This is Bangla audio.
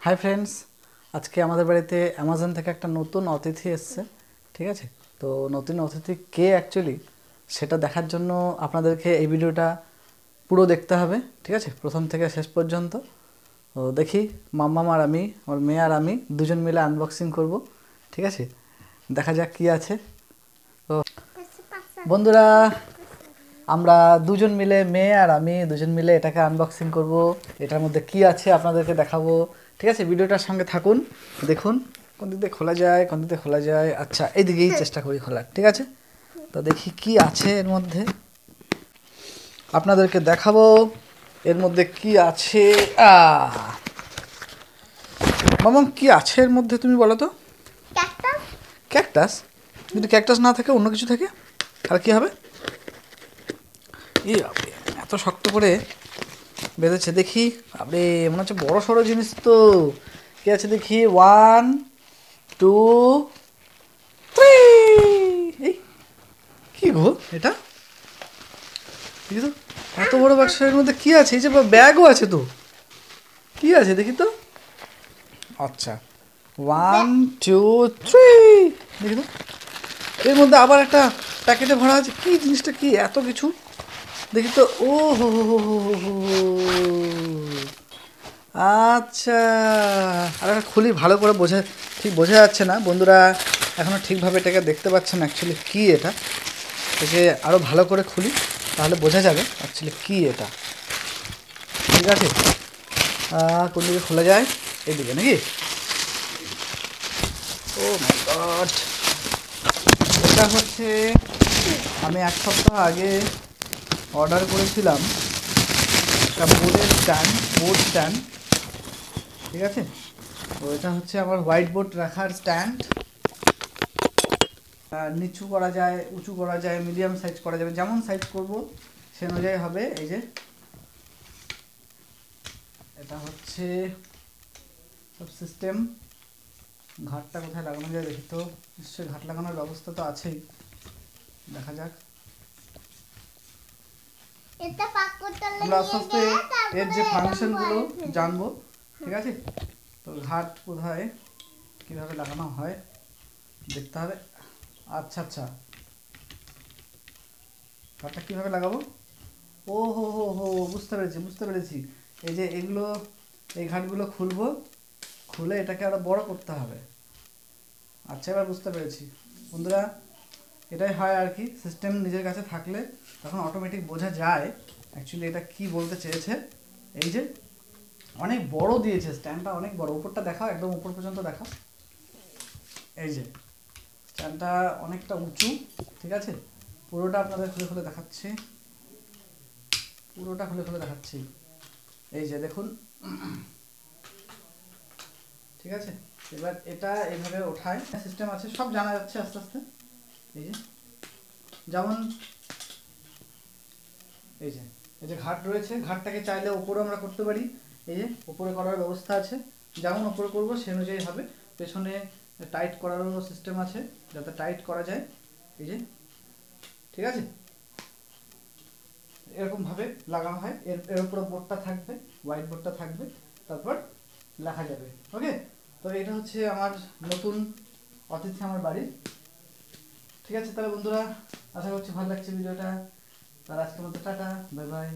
হাই ফ্রেন্ডস, আজকে আমাদের বাড়িতে অ্যামাজন থেকে একটা নতুন অতিথি এসছে। ঠিক আছে, তো নতুন অতিথি কে অ্যাকচুয়ালি সেটা দেখার জন্য আপনাদেরকে এই ভিডিওটা পুরো দেখতে হবে। ঠিক আছে, প্রথম থেকে শেষ পর্যন্ত। তো দেখি মাম্মাম আর আমি, আমার মেয়ে আর আমি দুজন মিলে আনবক্সিং করব। ঠিক আছে, দেখা যাক কী আছে। তো বন্ধুরা, আমরা দুজন মিলে, মেয়ে আর আমি দুজন মিলে এটাকে আনবক্সিং করব। এটার মধ্যে কি আছে আপনাদেরকে দেখাবো। ঠিক আছে, ভিডিওটার সঙ্গে থাকুন, দেখুন কোন দিক দিয়ে খোলা যায়, কোন দিক দিয়ে খোলা যায়। আচ্ছা, এইদিকেই চেষ্টা করি খোলার। ঠিক আছে, তো দেখি কি আছে এর মধ্যে, আপনাদেরকে দেখাবো এর মধ্যে কি আছে। মামাম, কি আছে এর মধ্যে তুমি বলো তো? ক্যাকটাস? যদি ক্যাকটাস না থাকে, অন্য কিছু থাকে, আর কি হবে? এত শক্ত করে বেঁধেছে, দেখি। আপনি মনে হচ্ছে বড় সড়ো জিনিস তো। কি আছে দেখি? 1 2 3। এই কি গো এটা? দেখি তো, এত বড় বাক্সের মধ্যে কি আছে? এই যে ব্যাগও আছে তো। কি আছে দেখি তো। আচ্ছা, 1 2 3। দেখি তো, এর মধ্যে আবার একটা প্যাকেটে ভরা আছে। কি জিনিসটা, কি এত কিছু? দেখি তো। ও হো হো হো হো হো হো। আচ্ছা, আর একটা খুলি, ভালো করে ঠিক বোঝা যাচ্ছে না বন্ধুরা, এখনও ঠিকভাবে এটাকে দেখতে পাচ্ছেন অ্যাকচুয়ালি কী এটা। এটাকে আরও ভালো করে খুলি, তাহলে বোঝা যাবে অ্যাকচুয়ালি কী এটা। ঠিক আছে, কোন দিকে খোলা যায়? এইদিকে নাকি? ও মাই গড, এটা হচ্ছে আমি 1 সপ্তাহ আগে অর্ডার করেছিলাম একটা বোর্ড স্ট্যান্ড। ঠিক আছে, তো এটা হচ্ছে আমার হোয়াইট বোর্ড রাখার স্ট্যান্ড। নিচু করা যায়, উঁচু করা যায়, মিডিয়াম সাইজ করা যাবে, যেমন সাইজ করব সে অনুযায়ী হবে। এই যে এটা হচ্ছে সব সিস্টেম। ঘাটটা কোথায় লাগানো যায় দেখি তো। নিশ্চয়ই ঘাট লাগানোর ব্যবস্থা তো আছেই, দেখা যাক। আমরা আস্তে আস্তে এর যে ফাংশনগুলো জানবো। ঠিক আছে, তো ঘাট কোথায়, কীভাবে লাগানো হয় দেখতে হবে। আচ্ছা আচ্ছা, ঘাটটা কীভাবে লাগাবো? ও হো হো হো, বুঝতে পেরেছি। এই যে এগুলো, এই ঘাটগুলো খুলবো, খুলে এটাকে আরো বড় করতে হবে। আচ্ছা, এবার বুঝতে পেরেছি বন্ধুরা। এটাই হয় আর কি, সিস্টেম নিজের কাছে থাকলে তখন অটোমেটিক বোঝা যায় অ্যাকচুয়ালি এটা কি বলতে চেয়েছে। এই যে অনেক বড় দিয়েছে স্ট্যান্ডটা, অনেক বড়। উপরটা দেখাও, একদম উপর পর্যন্ত দেখাও। এই যে স্ট্যান্ডটা অনেকটা উঁচু। ঠিক আছে, পুরোটা আপনাদের খুলে খুলে দেখাচ্ছি, পুরোটা খুলে খুলে দেখাচ্ছি। এই যে দেখুন। ঠিক আছে, এবার এটা এইভাবে ওঠায়, সিস্টেম আছে, সব জানা যাচ্ছে আস্তে আস্তে। এই যে যেমন এই যে এই যে ঘাট রয়েছে, ঘাটটাকে চাইলে ওপরে আমরা করতে পারি। এই যে ওপরে করার ব্যবস্থা আছে, যেমন ওপরে করবো সে অনুযায়ী হবে। পেছনে টাইট করারও সিস্টেম আছে, যাতে টাইট করা যায়। এই যে, ঠিক আছে, এরকমভাবে লাগানো হয়। এর উপরে বোর্ডটা থাকবে, হোয়াইট বোর্ডটা থাকবে, তারপর লেখা যাবে। ওকে, তো এটা হচ্ছে আমার নতুন অতিথি আমার বাড়ির। ঠিক আছে, তাহলে বন্ধুরা, আশা করছি ভালো লাগছে ভিডিওটা। তাহলে আজকের মতো টাটা, বাই বাই।